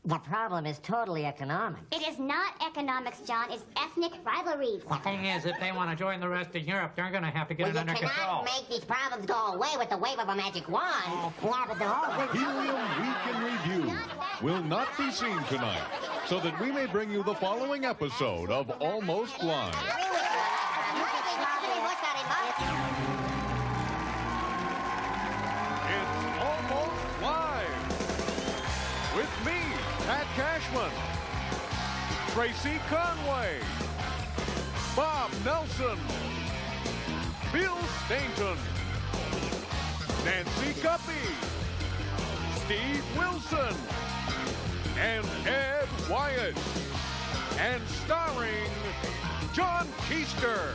The problem is totally economic. It is not economics, John. It's ethnic rivalries. The thing is, if they want to join the rest of Europe, they're going to have to get it under control. You cannot make these problems go away with the wave of a magic wand. Yeah, but the whole thing... Helium Week in Review will not be seen tonight, so that we may bring you the following episode of Almost Live. It's Almost Live with me, Pat Cashman, Tracy Conway, Bob Nelson, Bill Stainton, Nancy Guppy, Steve Wilson, and Ed Wyatt, and starring John Keister.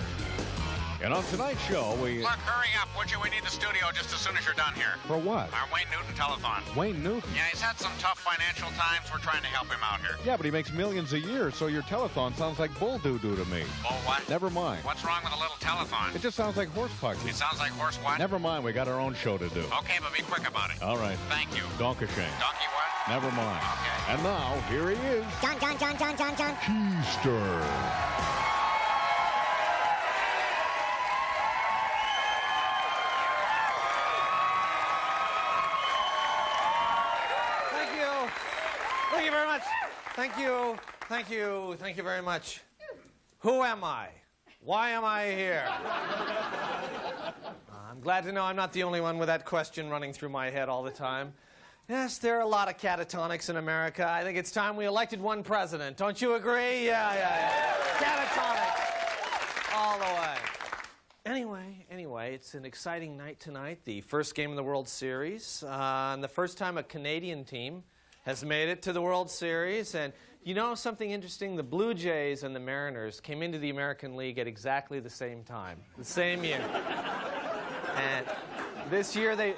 And on tonight's show, we... Look, hurry up, would you? We need the studio just as soon as you're done here. For what? Our Wayne Newton telethon. Wayne Newton? Yeah, he's had some tough financial times. We're trying to help him out here. Yeah, but he makes millions a year, so your telethon sounds like bull doo-doo to me. Oh, what? Never mind. What's wrong with a little telethon? It just sounds like horse It pucky. sounds like horse what? Never mind, we got our own show to do. Okay, but be quick about it. All right. Thank you. Donkashane. Donkey what? Never mind. Okay. And now, here he is. John. Keister. Thank you very much. Thank you very much. Who am I? Why am I here? I'm glad to know I'm not the only one with that question running through my head all the time. Yes, there are a lot of catatonics in America. I think it's time we elected one president. Don't you agree? Yeah. Catatonics. All the way. Anyway, it's an exciting night tonight. The first game of the World Series. And the first time a Canadian team has made it to the World Series. And you know something interesting? The Blue Jays and the Mariners came into the American League at exactly the same time, the same year. And this year they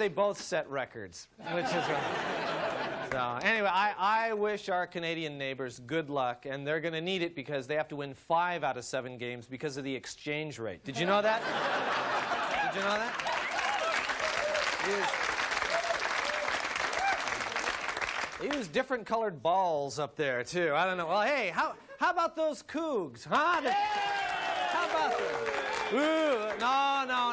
both set records, which is right. So anyway, I wish our Canadian neighbors good luck, and they're going to need it because they have to win 5 out of 7 games because of the exchange rate. Did you know that? Did you know that? They use different colored balls up there, too. I don't know. Well, hey, how about those Cougs? Huh? How about them? Ooh,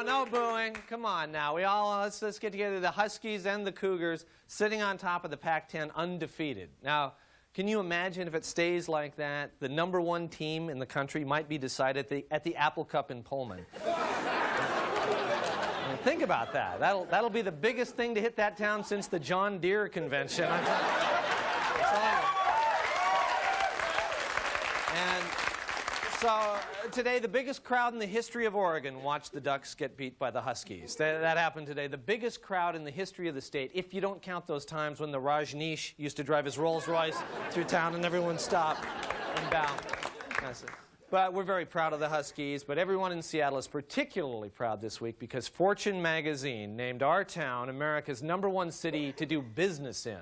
no booing. Come on now. Let's get together. The Huskies and the Cougars sitting on top of the Pac-10 undefeated. Now, can you imagine if it stays like that? The #1 team in the country might be decided at the Apple Cup in Pullman. Think about that. That'll be the biggest thing to hit that town since the John Deere convention. And so today, the biggest crowd in the history of Oregon watched the Ducks get beat by the Huskies. That happened today. The biggest crowd in the history of the state, if you don't count those times when the Rajneesh used to drive his Rolls Royce through town and everyone stopped and bowed. That's it. But we're very proud of the Huskies, but everyone in Seattle is particularly proud this week because Fortune magazine named our town America's #1 city to do business in,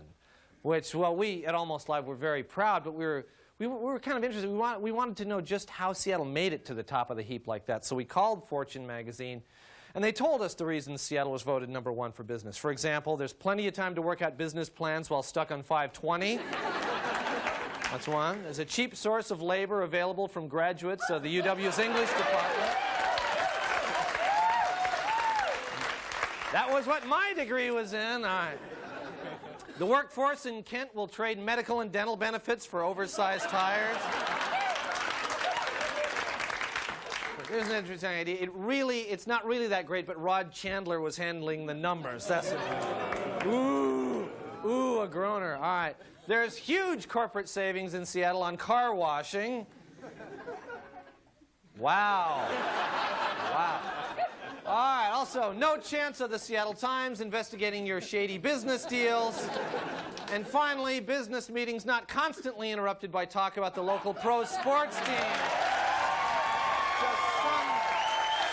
which, well, we at Almost Live were very proud, but we were kind of interested. We wanted to know just how Seattle made it to the top of the heap like that, so we called Fortune magazine, and they told us the reasons Seattle was voted #1 for business. For example, there's plenty of time to work out business plans while stuck on 520. That's one. There's a cheap source of labor available from graduates of the UW's English department. That was what my degree was in. All right. The workforce in Kent will trade medical and dental benefits for oversized tires. Here's an interesting idea. It's not really that great, but Rod Chandler was handling the numbers. That's it. Ooh, a groaner. All right. There's huge corporate savings in Seattle on car washing. Wow. All right, also, no chance of the Seattle Times investigating your shady business deals. And finally, business meetings not constantly interrupted by talk about the local pro sports team. Just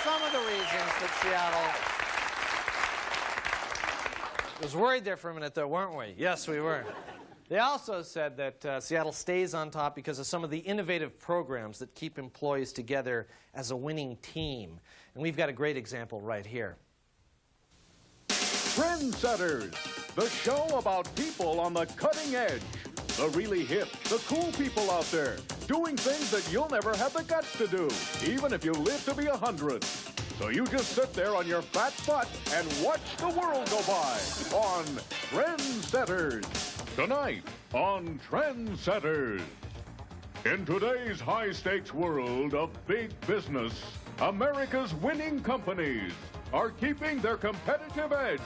some of the reasons that Seattle was worried there for a minute, though, weren't we? Yes, we were. They also said that Seattle stays on top because of some of the innovative programs that keep employees together as a winning team. And we've got a great example right here. Trendsetters, the show about people on the cutting edge. The really hip, the cool people out there, doing things that you'll never have the guts to do, even if you live to be 100. So you just sit there on your fat butt and watch the world go by on Trendsetters. Tonight on Trendsetters. In today's high-stakes world of big business, America's winning companies are keeping their competitive edge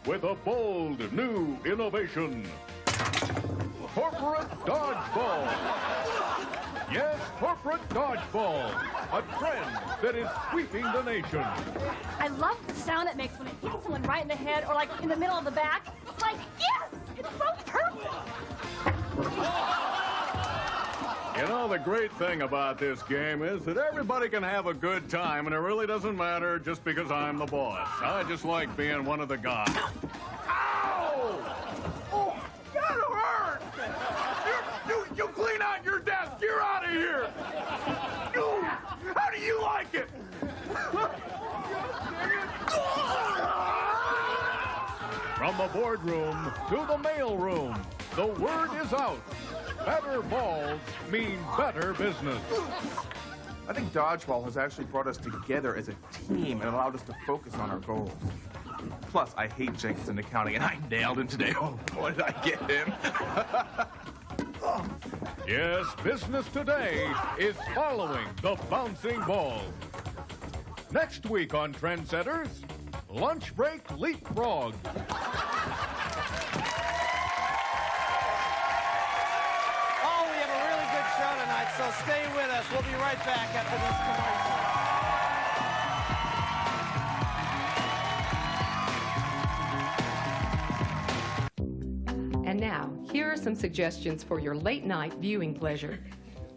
with a bold new innovation. Corporate Dodgeball. Yes, Corporate Dodgeball. A trend that is sweeping the nation. I love the sound it makes when it hits someone right in the head or like in the middle of the back. It's like, yes! It's so perfect! You know, the great thing about this game is that everybody can have a good time, and it really doesn't matter just because I'm the boss. I just like being one of the guys. Ow! Oh, that hurt! You clean out your desk. You're out of here. How do you like it? From the boardroom to the mailroom, the word is out. Better balls mean better business. I think dodgeball has actually brought us together as a team and allowed us to focus on our goals. Plus, I hate Jenkins in accounting, and I nailed him today. Oh, boy, did I get him. Yes, business today is following the bouncing ball. Next week on Trendsetters, lunch break leapfrog. Oh, we have a really good show tonight, so stay with us. We'll be right back after these commercials. And now, here are some suggestions for your late-night viewing pleasure.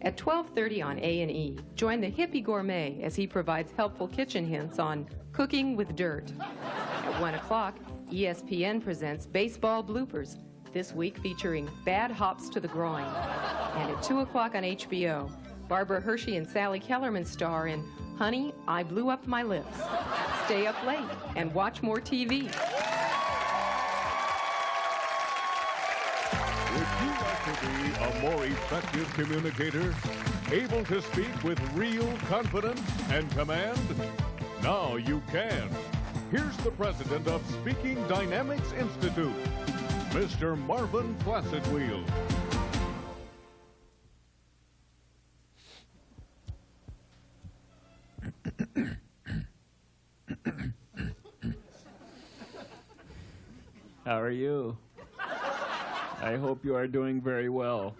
At 12:30 on A&E, join the Hippie Gourmet as he provides helpful kitchen hints on cooking with dirt. At 1 o'clock, ESPN presents Baseball Bloopers, this week featuring Bad Hops to the Groin. And at 2 o'clock on HBO, Barbara Hershey and Sally Kellerman star in Honey, I Blew Up My Lips. Stay up late and watch more TV. Would you like to be a more effective communicator? Able to speak with real confidence and command? Now you can. Here's the president of Speaking Dynamics Institute, Mr. Marvin Flaccidwheel. How are you? I hope you are doing very well,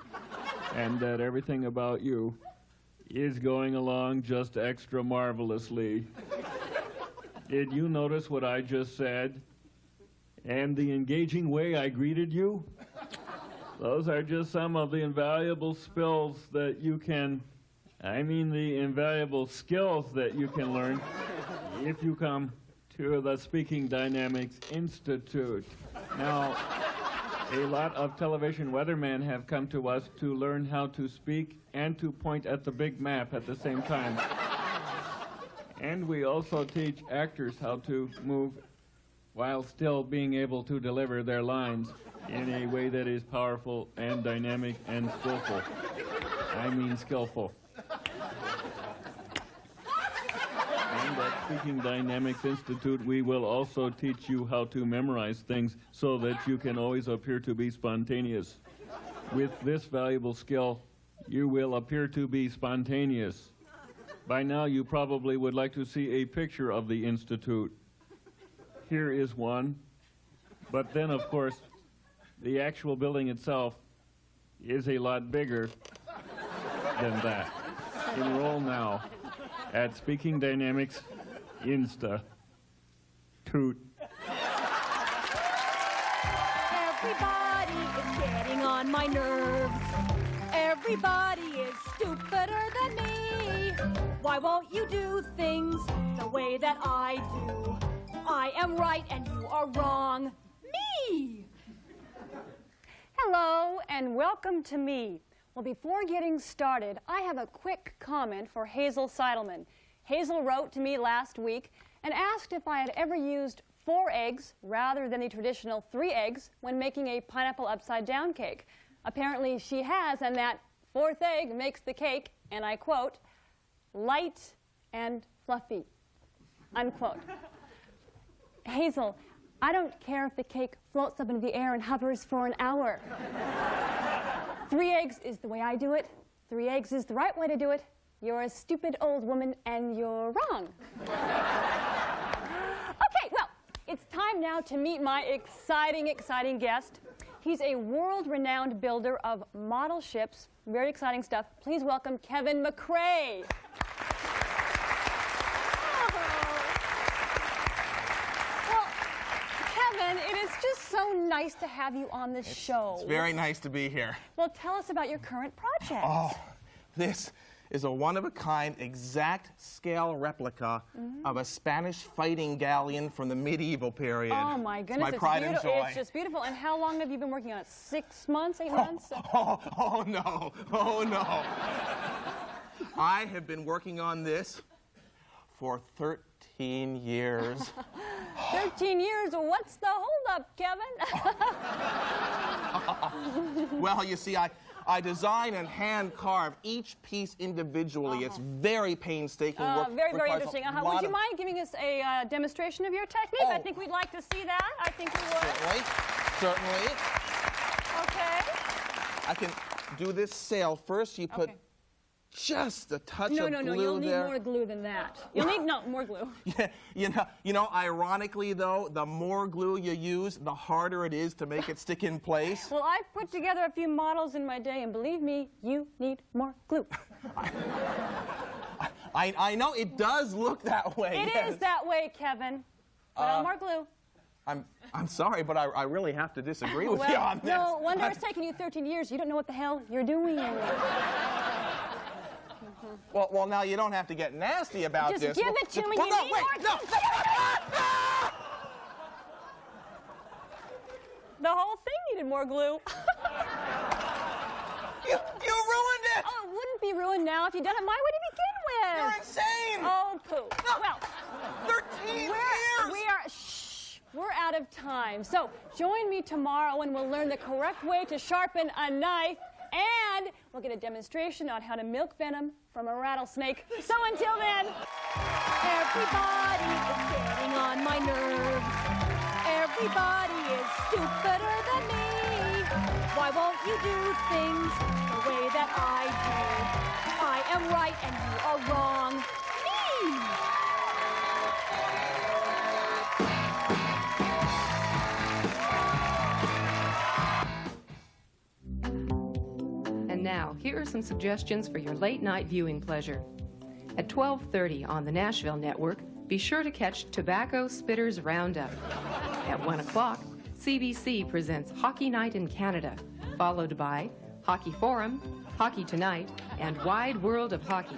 and that everything about you is going along just extra marvelously. Did you notice what I just said? And the engaging way I greeted you? Those are just some of the invaluable skills that you can, the invaluable skills that you can learn if you come to the Speaking Dynamics Institute. Now, a lot of television weathermen have come to us to learn how to speak and to point at the big map at the same time. And we also teach actors how to move while still being able to deliver their lines in a way that is powerful and dynamic and skillful. Skillful. And at Speaking Dynamics Institute, we will also teach you how to memorize things so that you can always appear to be spontaneous. With this valuable skill, you will appear to be spontaneous. By now, you probably would like to see a picture of the Institute. Here is one. But then, of course, the actual building itself is a lot bigger than that. Enroll now at Speaking Dynamics Institute. Everybody is getting on my nerves. Everybody is stupider than me. Why won't you do things the way that I do? I am right and you are wrong. Me! Hello and welcome to me. Well, before getting started, I have a quick comment for Hazel Seidelman. Hazel wrote to me last week and asked if I had ever used 4 eggs rather than the traditional 3 eggs when making a pineapple upside down cake. Apparently she has, and that fourth egg makes the cake, and I quote, light and fluffy, unquote. Hazel, I don't care if the cake floats up into the air and hovers for an hour. 3 eggs is the way I do it. 3 eggs is the right way to do it. You're a stupid old woman, and you're wrong. Okay, well, it's time now to meet my exciting, exciting guest. He's a world-renowned builder of model ships. Very exciting stuff. Please welcome Kevin McRae. It is just so nice to have you on the show. It's very nice to be here. Well, tell us about your current project. Oh, this is a one-of-a-kind, exact-scale replica of a Spanish fighting galleon from the medieval period. Oh, my goodness. It's my pride and joy. It's just beautiful. And how long have you been working on it? 6 months, 8 months? Oh, no. Oh, no. I have been working on this for 13 years. 13 years? What's the holdup, Kevin? Well, you see, I design and hand carve each piece individually. It's very painstaking work. Very, very interesting. Would you mind giving us a demonstration of your technique? I think we'd like to see that. I think we would. Certainly. Okay. I can do this sail first. You put just a touch of glue there. No, you'll need more glue than that. You'll need, more glue. Yeah, you know, ironically, though, the more glue you use, the harder it is to make it stick in place. Well, I've put together a few models in my day, and believe me, you need more glue. I know it does look that way. It is that way, Kevin. But more glue. I'm sorry, but I really have to disagree with you on this. No wonder it's taken you 13 years. You don't know what the hell you're doing. Well, now you don't have to get nasty about this. Just give it to me. Well, You no, need wait, more. no. The whole thing needed more glue. You ruined it. Oh, it wouldn't be ruined now. If you'd done it my way to begin with. You're insane. Oh, poo. No. Well, 13 years. We're out of time. So join me tomorrow and we'll learn the correct way to sharpen a knife, and we'll get a demonstration on how to milk venom from a rattlesnake. So until then, Everybody is getting on my nerves. Everybody is stupider than me. Why won't you do things the way that I do? I am right and you are wrong. Me! And now, here are some suggestions for your late-night viewing pleasure. At 12:30 on the Nashville Network, be sure to catch Tobacco Spitters Roundup. At 1 o'clock, CBC presents Hockey Night in Canada, followed by Hockey Forum, Hockey Tonight, and Wide World of Hockey.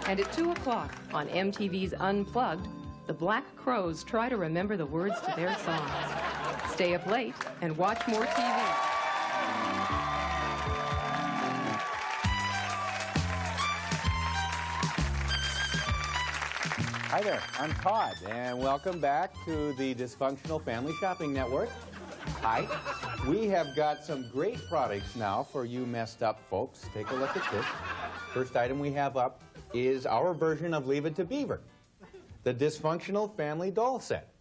And at 2 o'clock on MTV's Unplugged, the Black Crowes try to remember the words to their songs. Stay up late and watch more TV. Hi there, I'm Todd, and welcome back to the Dysfunctional Family Shopping Network. Hi. We have got some great products now for you messed up folks. Take a look at this. First item we have up is our version of Leave It to Beaver, the Dysfunctional Family Doll Set.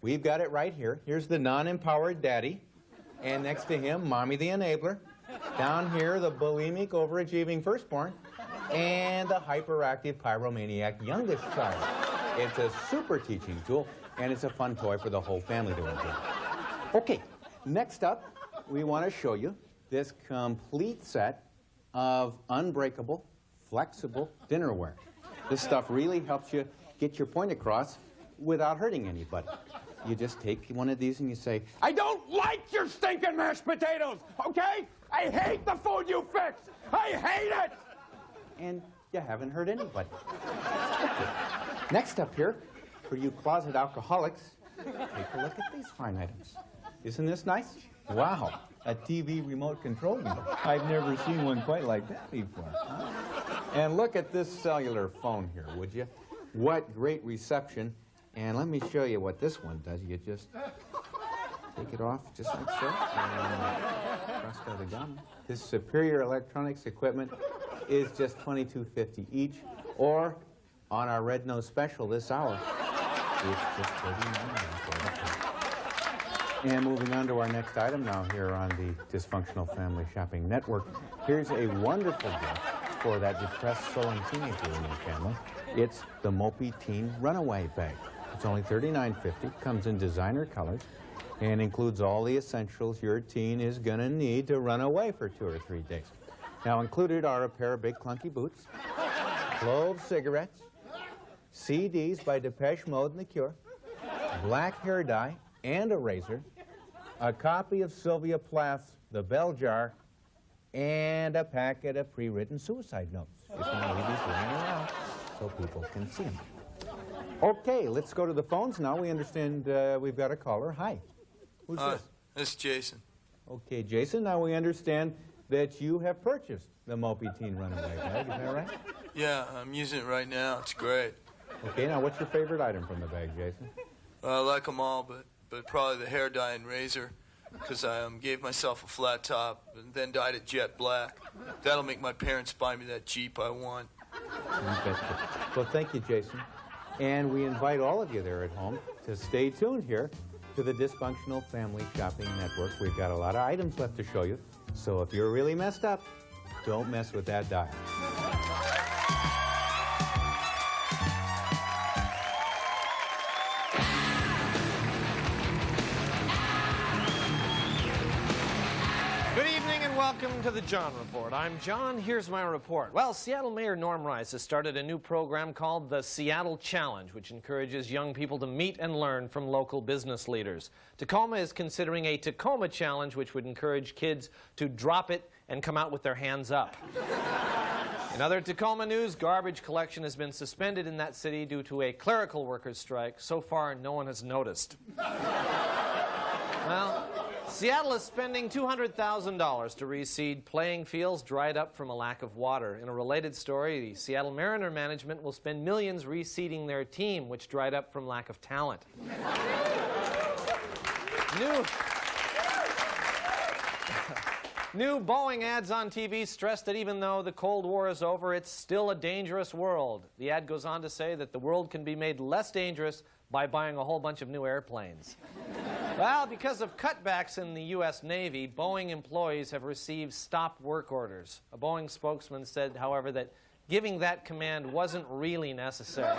We've got it right here. Here's the non-empowered daddy, and next to him, Mommy the Enabler. Down here, the bulimic overachieving firstborn, and the hyperactive pyromaniac youngest child. It's a super teaching tool, and it's a fun toy for the whole family to enjoy. Okay, next up, we want to show you this complete set of unbreakable, flexible dinnerware. This stuff really helps you get your point across without hurting anybody. You just take one of these and you say, I don't like your stinking mashed potatoes, okay? I hate the food you fix. I hate it. And you haven't hurt anybody. Okay. Next up here, for you closet alcoholics, take a look at these fine items. Isn't this nice? Wow, a TV remote control unit. I've never seen one quite like that before. And look at this cellular phone here, would you? What great reception. And let me show you what this one does. You just Take it off just like so. And cross out the gum. This superior electronics equipment is just $22.50 each, or on our Red Nose special this hour, it's just $39.50. And moving on to our next item now here on the Dysfunctional Family Shopping Network. Here's a wonderful gift for that depressed sullen teenager in your family. It's the Mopey Teen Runaway Bag. It's only $39.50, comes in designer colors, and includes all the essentials your teen is gonna need to run away for 2 or 3 days. Now included are a pair of big clunky boots, clove cigarettes, CDs by Depeche Mode and The Cure, black hair dye and a razor, a copy of Sylvia Plath's The Bell Jar, and a packet of pre-written suicide notes. If you want to leave these laying around so people can see them. Okay, let's go to the phones now. We understand we've got a caller. Hi. Who's this? This is Jason. Okay, Jason, now we understand that you have purchased the Mopey Teen Runaway Bag. Is that right? Yeah, I'm using it right now. It's great. Okay, now what's your favorite item from the bag, Jason? I like them all, but probably the hair dye and razor, because I gave myself a flat top and then dyed it jet black. That'll make my parents buy me that Jeep I want. Well, thank you, Jason. And we invite all of you there at home to stay tuned here to the Dysfunctional Family Shopping Network. We've got a lot of items left to show you, so if you're really messed up, don't mess with that dial. Good evening and welcome to the John Report. I'm John. Here's my report. Well, Seattle Mayor Norm Rice has started a new program called the Seattle Challenge, which encourages young people to meet and learn from local business leaders. Tacoma is considering a Tacoma Challenge, which would encourage kids to drop it and come out with their hands up. In other Tacoma news, garbage collection has been suspended in that city due to a clerical workers' strike. So far, no one has noticed. Well, Seattle is spending $200,000 to reseed playing fields dried up from a lack of water. In a related story, the Seattle Mariner management will spend millions reseeding their team, which dried up from lack of talent. New Boeing ads on TV stress that even though the Cold War is over, it's still a dangerous world. The ad goes on to say that the world can be made less dangerous by buying a whole bunch of new airplanes. Well, because of cutbacks in the U.S. Navy, Boeing employees have received stop work orders. A Boeing spokesman said, however, that giving that command wasn't really necessary.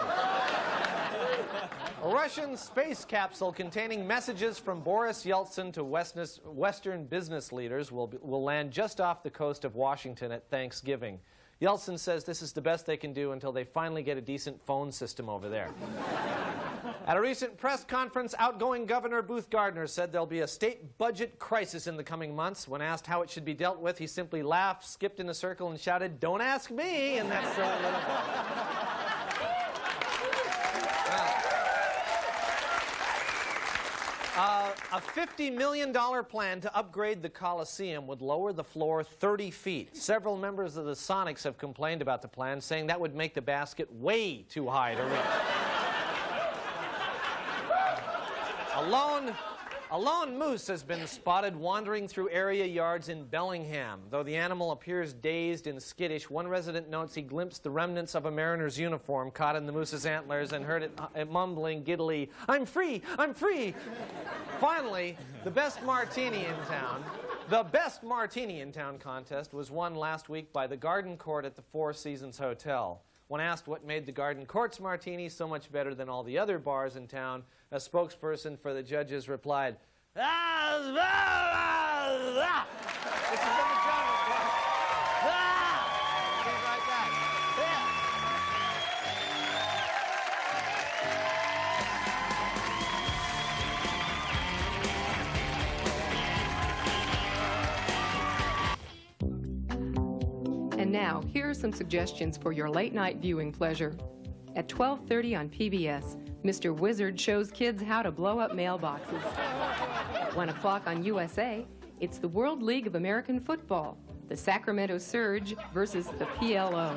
A Russian space capsule containing messages from Boris Yeltsin to Western business leaders will land just off the coast of Washington at Thanksgiving. Yeltsin says this is the best they can do until they finally get a decent phone system over there. At a recent press conference, outgoing Governor Booth Gardner said there'll be a state budget crisis in the coming months. When asked how it should be dealt with, he simply laughed, skipped in a circle, and shouted, "Don't ask me!" And that's silly little a $50 million plan to upgrade the Coliseum would lower the floor 30 feet. Several members of the Sonics have complained about the plan, saying that would make the basket way too high to reach. A lone moose has been spotted wandering through area yards in Bellingham. Though the animal appears dazed and skittish, one resident notes he glimpsed the remnants of a mariner's uniform caught in the moose's antlers and heard it mumbling giddily, "I'm free! I'm free!" Finally, the best martini in town contest was won last week by the Garden Court at the Four Seasons Hotel. When asked what made the Garden Court's martini so much better than all the other bars in town, a spokesperson for the judges replied, "This has been the John Report. Be right back." And now, here are some suggestions for your late-night viewing pleasure. At 12:30 on PBS, Mr. Wizard shows kids how to blow up mailboxes. At 1 o'clock on USA, it's the World League of American Football, the Sacramento Surge versus the PLO.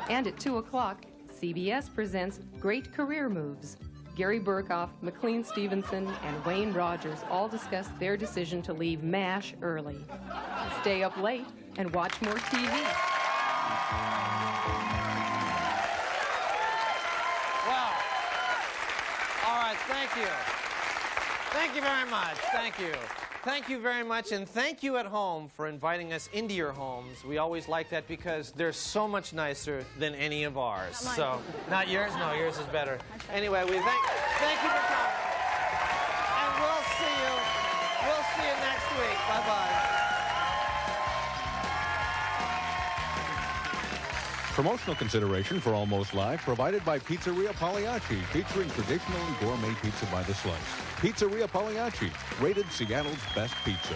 And at 2 o'clock, CBS presents Great Career Moves. Gary Burkhoff, McLean Stevenson, and Wayne Rogers all discussed their decision to leave MASH early. Stay up late and watch more TV. Well, all right, thank you. Thank you very much. Thank you. Thank you very much, and thank you at home for inviting us into your homes. We always like that because they're so much nicer than any of ours. Not mine. So, not yours? No, yours is better. Anyway, we thank you for coming. And we'll see you next week. Bye-bye. Promotional consideration for Almost Live provided by Pizzeria Pagliacci, featuring traditional and gourmet pizza by the slice. Pizzeria Pagliacci, rated Seattle's best pizza.